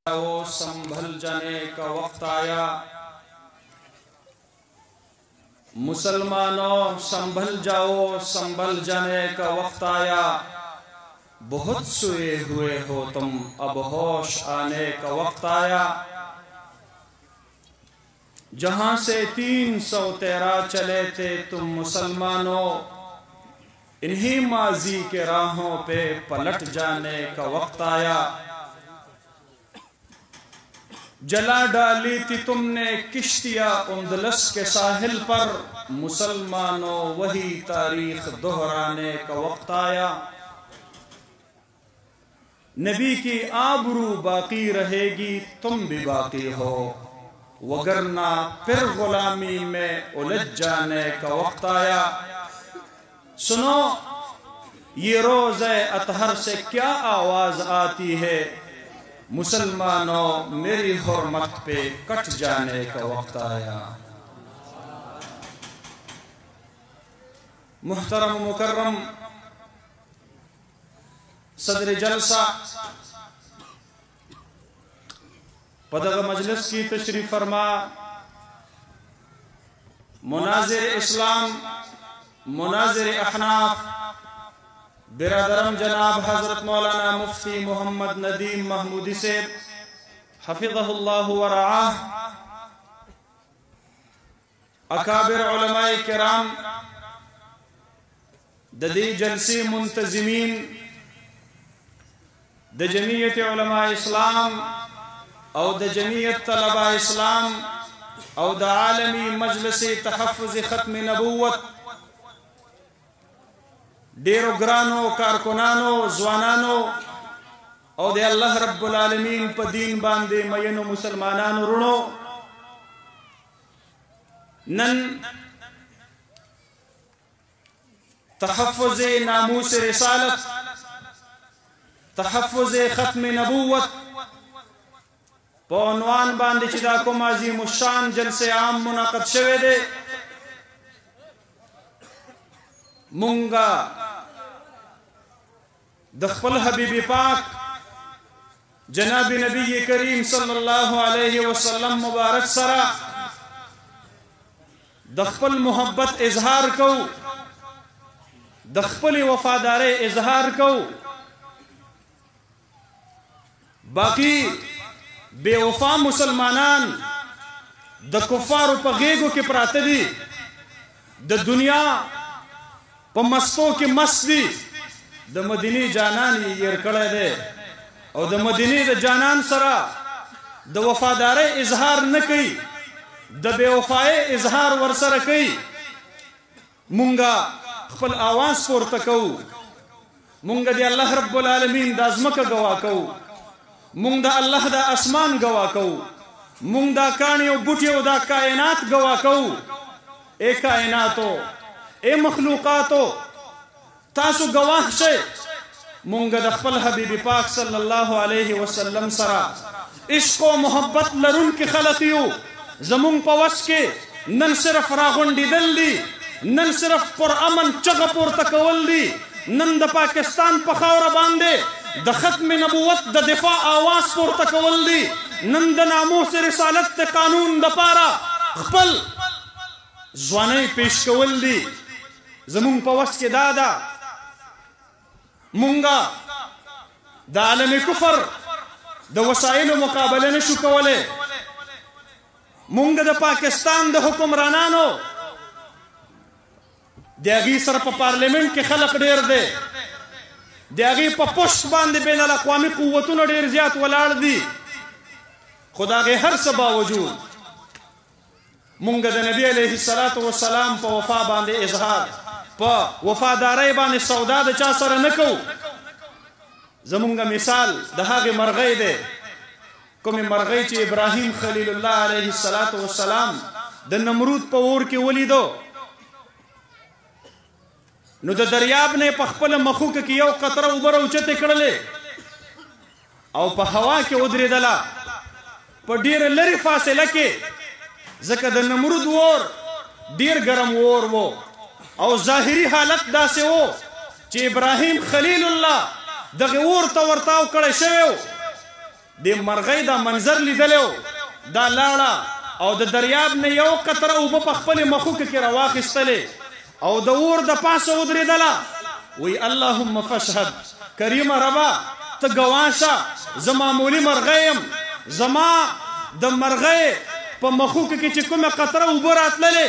वो संभल जाने का वक्त आया। मुसलमानों संभल जाओ, संभल जाने का वक्त आया। बहुत सोए हुए हो तुम, अब होश आने का वक्त आया। जहां से 313 चले थे तुम मुसलमानों, इन्हीं माजी के राहों पे पलट जाने का वक्त आया। जला डाली थी तुमने किश्तियां उंदलस के साहिल पर, मुसलमानों वही तारीख दोहराने का वक्त आया। नबी की आबरू बाकी रहेगी, तुम भी बाकी हो, वगरना फिर गुलामी में उलझ जाने का वक्त आया। सुनो ये रोज़े अतहर से क्या आवाज आती है, मुसलमानों मेरी हुर्मत पे कट जाने का वक्त आया। मुहतरम मुकर्रम सदर जलसा, पदग मजलिस की तशरीफ फरमा मुनाजिर इस्लाम, मुनाजिर अहनाफ बिरादरम जनाब हजरत मौलाना मुफ्ती मोहम्मद नदीम महमूदी से हफिज़हुल्लाहु व रआह, अकाबिर उलमाए किराम, ददी जलसी मुंतजिमीन, द जमीयत उलमा इस्लाम और द जमीयत तलबा इस्लाम और द आलमी मजलिस तहफ़्फ़ुज़ ख़त्म नबूवत, डेरो ग्रानो कारकुनानो जवानानो और दे अल्लाह रब्बुल आलमीन पर दीन बांधे मयनो मुसलमानानो रुणो, नन तहफ़्फ़ुज़ नामूस रिसालत, तहफ़्फ़ुज़ ख़त्म नबूवत पौनवान बांधे चिदा को माजी मुशान जलसे आम मुनाक़द शवे दे। मुंगा दखपल हबीबी पाक जनाब नबी करीम सल्लल्लाहु अलैहि वसल्लम मुबारक सरा दखपल मोहब्बत इजहार को, दखपल वफादार इजहार को, बाकी बेवफा मुसलमानान द कुफार पगेगो के प्रातदी द दुनिया प मस्तों के मस्ती द मदीनी जानान ये कड़े दे और द मदीनी द जानान सरा द वफादारे इजहार न कई, द बेवफाए इजहार वरसर कई। मुंगा खपल आवाज पोर तकऊ, मुंगा दे अल्लाह रब्बुल आलमीन दाजमक गवा कऊ, मुंग दा अल्लाह दा आसमान गवा कऊ, मुंग दा कानियो बुटियो दा कायनात गवा कऊ। ए कायनातो, ए मखलूकातो, तासु गवाह से मुंग द खपल हबीबी पाक सल्लल्लाहु अलैहि वसल्लम सरा इश्क व मोहब्बत लरुन के खलतियो जमुंग पवस के नन सिर्फ रागुंडी दल्ली, नन सिर्फ पुर अमन चगपुर तकवल्ली, नन द पाकिस्तान पखावरा बांधे द खत्म नबूवत द दिफा आवाज पुर तकवल्ली, नन द नामूस रिसालत द कानून द पारा खपल जवाने पेश कवल्ली। जमुंग पवस के दादा मुंगा द आलम कुफर द वसाइल मुकाबले न शुकवले, मुंग द पाकिस्तान द हुक्मरानानो देगी सर प पार्लियामेंट के खलक डेर दे, देगी प पुष्ट बांधे बेन अक़वामी कुव्वतों न डेर ज्यात वलाड़ दी। खुदा के हर सब बावजूद मुंग द नबी अलैहिस्सलातु वस्सलाम प वफा बांधे इजहार, प वफादारे बांधे सौदा द चा सर न को। जमुंगा मिसाल दहागे मरगई दे कोमी मरगई चे इब्राहिम खलीलुल्लाह अलैहिस्सलातु वस्सलाम द नमरूद प ओर के वलीदो नु द दरियाब ने पखपल मखुक कियो कतरा उबर उचते कड़ले और प हवा के उदरे दला प डेर लरी फासिले के जक द नमरूद वोर डेर गरम वोर वो और जाहिरी हालत दासे वो चे इब्राहिम खलीलुल्लाह दगे और तवर्ताव कड़े शेव د مرغۍ دا منظر لیدلی دا لاړه او د دریاب نه یو قطره اوبه په خپلې مخوکه کې راواخیستلې او د اور د پاسه ودرېدله وی اللهم فاشهد کریمه ربا ته ګواه شه زه معمولي مرغۍ یم زما د مرغۍ په مخوکه کې چې کومه قطره اوبه راتللې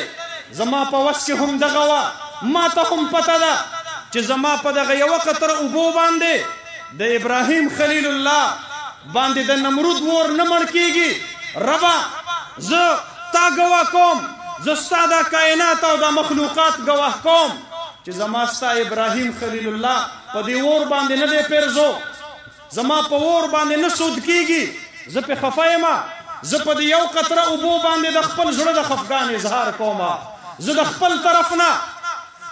زما په وس کې هم دغه وه ما ته هم پته ده چې زما په دغه یوه قطره اوبو باندې د ابراهیم خلیل الله باندې د نمرود اور نه مړ کیږي ربا زه تا ګواه کوم زه ستا دا کائنات او دا مخلوقات ګواه کوم چې زما ستا ابراهیم خلیل الله په دې اور باندې نه دی پیرزو زما په اور باندې نه سود کیږي زه پې خفه یم زه په دې یو قطره اوبو باندې د خپل زړه د خفګان اظهار کوم زه د خپل طرف نه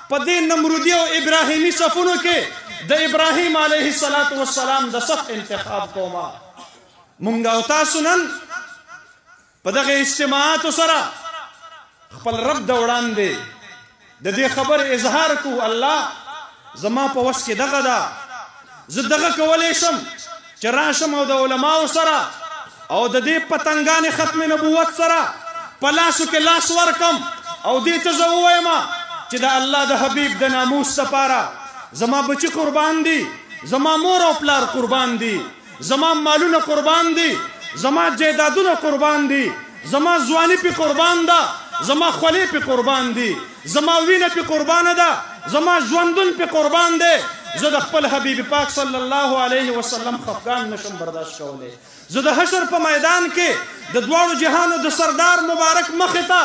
په دې نمرودي او ابراهیمي صفونو کې د ابراهیم علیه السلام د صف انتخاب کوم مونږ او تاسو نن په دغه اجتماعاتو سره خپل رب د وړاندې د دې خبر اظهار کو الله زما په وس کې دغه ده زه دغه کولی شم چې راشم او د علماو سره او د دې پتنګانې ختم نبوت سره په لاسو کې لاس ورکم او دې ته زه ووایم چې د الله د حبیب د ناموس دپاره زما بچي قربان دي زما مور او پلار قربان دي زما مالونه قربان دي زما جیدادونه قربان دي زما ځواني پې قربان ده زما خولې پې قربان دي زما وینه پې قربانه ده زما ژوندون پې قربان دی زه د خپل حبیب پاک صلی الله علیه وسلم خفګان نشم برداشت کولی زه د حشر په میدان کې د دواړو جهانو د سردار مبارک مخې ته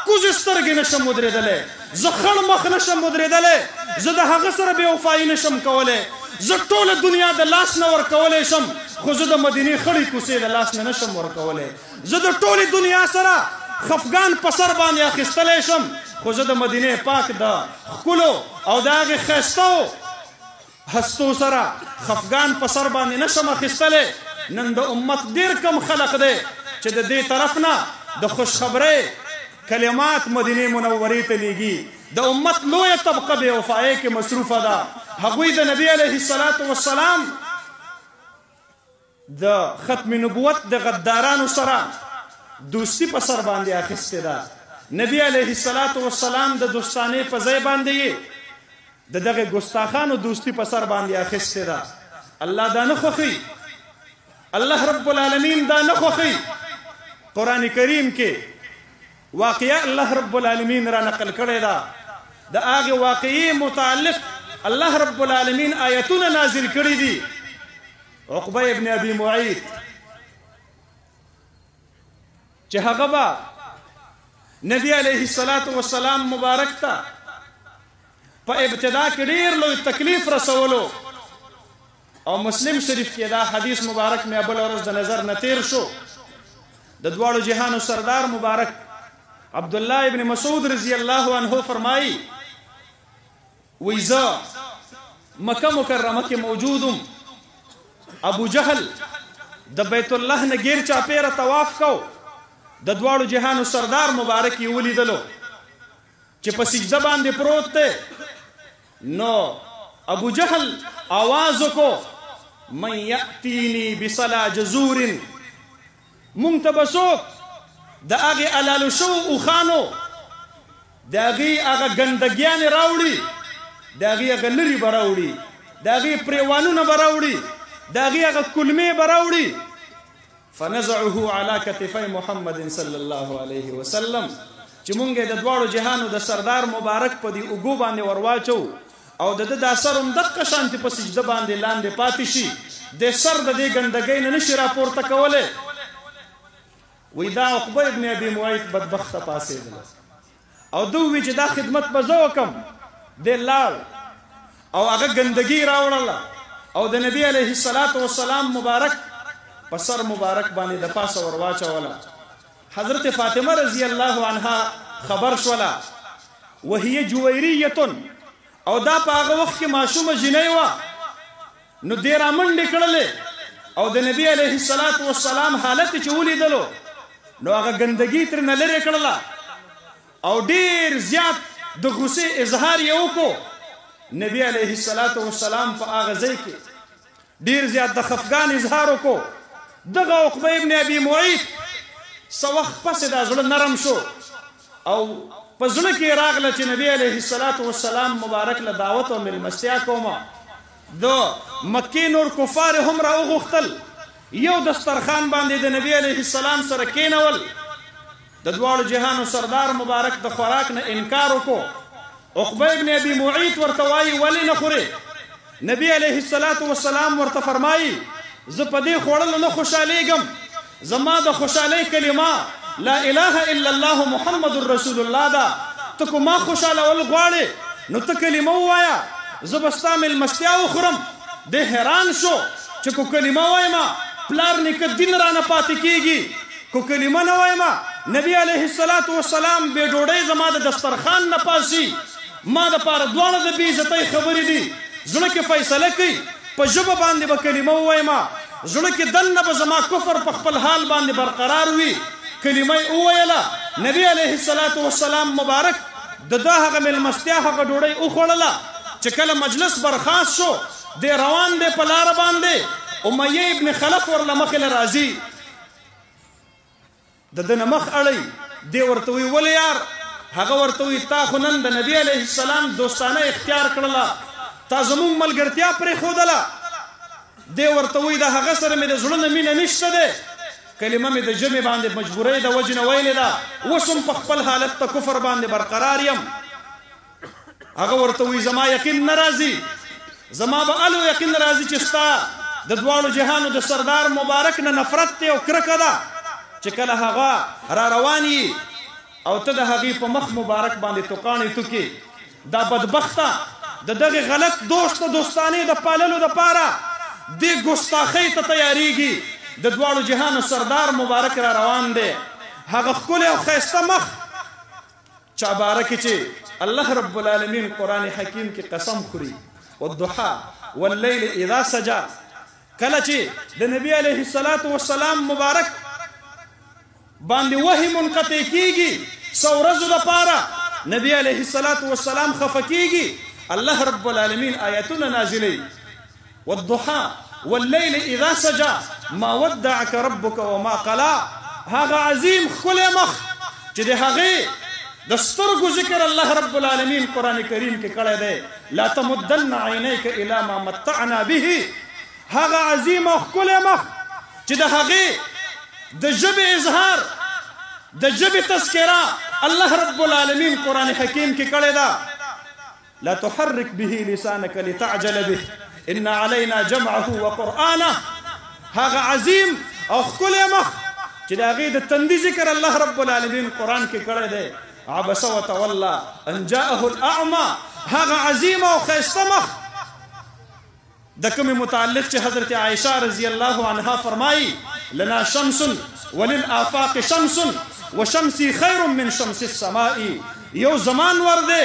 کوزې سترګې نشم ودرېدلی زه خړ مخ نشم ودرېدلی زه د هغه سره بې وفایي نشم کولی زه ټوله دنیا د لاس نه ورکولی شم خو زه د مدینې خړې کوڅې د لاس نه نشم ورکولی زه د ټولې دنیا سره خفګان په سر باندې اخیستلی شم خو زه د مدینې پاک د ښکلو او د هغې ښایستو هستو سره خفګان په سر باندې نشم اخیستلی نن د امت ډېر کم خلق دی چې د دې طرف نه د خوشخبرۍ کلمات مدینې منورې ته لیږي د امت لویه طبقه بې وفایۍ کې مصروفه ده هغوی د نبي علیه السلام د ختم نبوت د غدارانو سره دوستی په سر باندې اخیستې ده نبی علیه السلام د دوستانې په ځای باندې د دغه ګستاخانو دوستی په سر باندې اخیستې ده الله دا نه خوښوي الله رب العالمین دا نه خوښوي قرآن کریم کې واقعه الله رب العالمین را نقل کړې ده د هغې واقعې متعلق الله رب العالمین آیتونه نازل کړي دي عقبه ابن ابي معيط چې هغه به نبی علیه السلام مبارک ته په ابتدا کې ډېر لوی تکلیف رسولو او مسلم شریف کې دا حدیث مبارک مې بله ورځ د نظر نه تیر شو د دواړو جهانو سردار مبارک عبدالله ابن مسعود رضی الله عنه فرمایي وی زه مکه مکرمه کې موجودم ابو جهل د بیت الله نه غیر چاپیره طواف کو د دواړو جهانو سردار مبارک یې ولیدلو چې په سجده باندې پروت دی نو ابو جهل آواز وکړو من یأتینی بصلا جزور مونږ ته به څوک د هغې علالو شوو اوښانو د هغې هغه ګندګیانې راوړي د هغې هغه لرې به راوړي د هغې پریوانونه به راوړي د هغې هغه کلمې به راوړي فنزعه على کتفی محمد صلی الله علیه وسلم چې مونږ د دواړو جهانو د سردار مبارک په دې اوږو باندې ورواچو او د ده دا سر هم دقه شانتې په سجده باندې لاندې پاتې شي د سر د دې ګندګۍ نه نشي راپورته کولی وی دا عقبه ابن ابي معيط بدبخته پاسېدله او ده ووی چې دا خدمت به زه وکړم دی لاړ او هغه ګندګي راوړله او د نبي علیه السلام مبارک په سر مبارک باندې د پاسه ور واچوله حضرت فاطمه رضی الله عنها خبر شوله وهي جویریه او دا په هغه وخت کې ماشومه جنۍ وه نو دې رامنډې کړلې او د نبي علیه السلام حالت چې ولیدلو نو هغه ګندګي ترېنه لرې کړله او ډېر زیات د غصې اظهار یې وکړو نبي علیه السلام په هغه ځای کې ډېر زیات د خفګان اظهار وکړو دغه عقبه ابن ابي معيط څه وخت پسې دا زړه نرم شو او په زړه کې راغله چې نبی علیه الصلاة والسلام مبارک له دعوت او مېلمستیا کومه د مکې نور کفار هم راوغوښتل یو دسترخوان باندې د نبی علیه السلام سره کېنول د دواړو جهانو سردار مبارک د خوراک نه انکار وکړو عقبه ابن ابي معيط ورته وایي ولې نه خورې نبی علیه الصلاة والسلام ورته فرمایي زه په دې خوړلو نه خوشحالیږم زما د خوشحالۍ کلمه لا اله الا الله محمد رسول الله ده ته کو ما خوشحالول غواړې نو ته کلمه ووایه زه به ستا مېلمستیا وخورم دی حیران شو چې کو کلمه وایمه پلار نیکه دین رانه پاتې کېږي کو کلمه نه وایمه نبی علیه الصلاة والسلام بې ډوډۍ زما د دسترخوان نه پاسي ما دپاره دواړه د بې عزتۍ خبرې دي زړه کې فیصله کوي په ژبه باندې به کلمه ووایمه زړه کې دننه به زما کفر په خپل حال باندې برقرار وي کلمه یې وویله نبی علیه الصلاة والسلام مبارک د ده هغه مېلمستیا هغه ډوډۍ وخوړله چې کله مجلس برخاست شو دی روان دی په لاره باندې امیه ابن خلف ورله مخې له راځي د ده نه مخ اړوي دی ورته وایي ولې یار هغه ورته وایي تا خو نن د نبي علیه السلام دوستانه اختیار کړله تا زموږ ملګرتیا پرېښودله دی ورته وایي د هغه سره مې د زړه نه مینه نشته دی کلمه مې د ژبې باندې مجبورۍ د وجې نه ویلې ده اوس هم په خپل حالت د کفر باندې برقرار یم هغه ورته وایي زما یقین نه راځي زما به الو یقین راځي چې ستا د دواړو جهانو د سردار مبارک نه نفرت دی او کرکه ده چې کله هغه را روان یي او ته د هغې په مخ مبارک باندې توقانې توکې دا بدبخته د دغې غلط دوست دوستانې د پاللو دپاره دې ګستاخۍ ته تیاریږي د دواړو جهانو سردار مبارک را روان دی هغه ښکلی او ښایسته مخ چا باره کې چې الله رب العالمین قرآن حکیم کې قسم خوري والضحا واللیل اذا سجا کله چې د نبی علیه الصلاة والسلام مبارک باندې وحی منقطع کیږي څو ورځو دپاره نبی علیه الصلاة والسلام خفه کیږي الله رب العالمین آیتونه نازلوي والضحا واللیل اذا سجا ما ودعك ربك وما قلا هغه عظیم ښکلی مخ چې د هغې د سترګو ذکر الله رب العالمین قرآن کریم کې کړی دی لا تمدن عینیک الی ما متعنا به هغه عظیم او ښکلی مخ چې د هغې د ژبې اظهار د ژبې تذکره الله رب العالمین قرآن حکیم کې کړی ده لا تحرك به لسانك لتعجل به ان علينا جمعه وقرآنه هغه عظیم او ښکلی مخ چې د هغې د تندي ذکر الله رب العالمین قرآن کې کړی دی عبس وتولى ان جاءه الاعمى هغه عظیم او ښایسته مخ د کومې متعلق چې حضرت عائشہ رضی الله عنها فرمایي لنا شمس وللآفاق شمس وشمسی خیر من شمس السماء یو زمان ور دی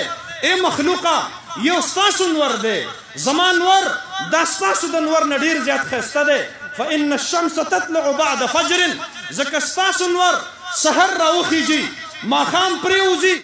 ای مخلوقه یو ستاسو نور دی زمان ور دا ستاسو د نور نه ډېر زیات ښایسته دی فإن الشمس تطلع بعد فجر ځکه ستاسو نور سحر راوخیږي ماښام پرېوځي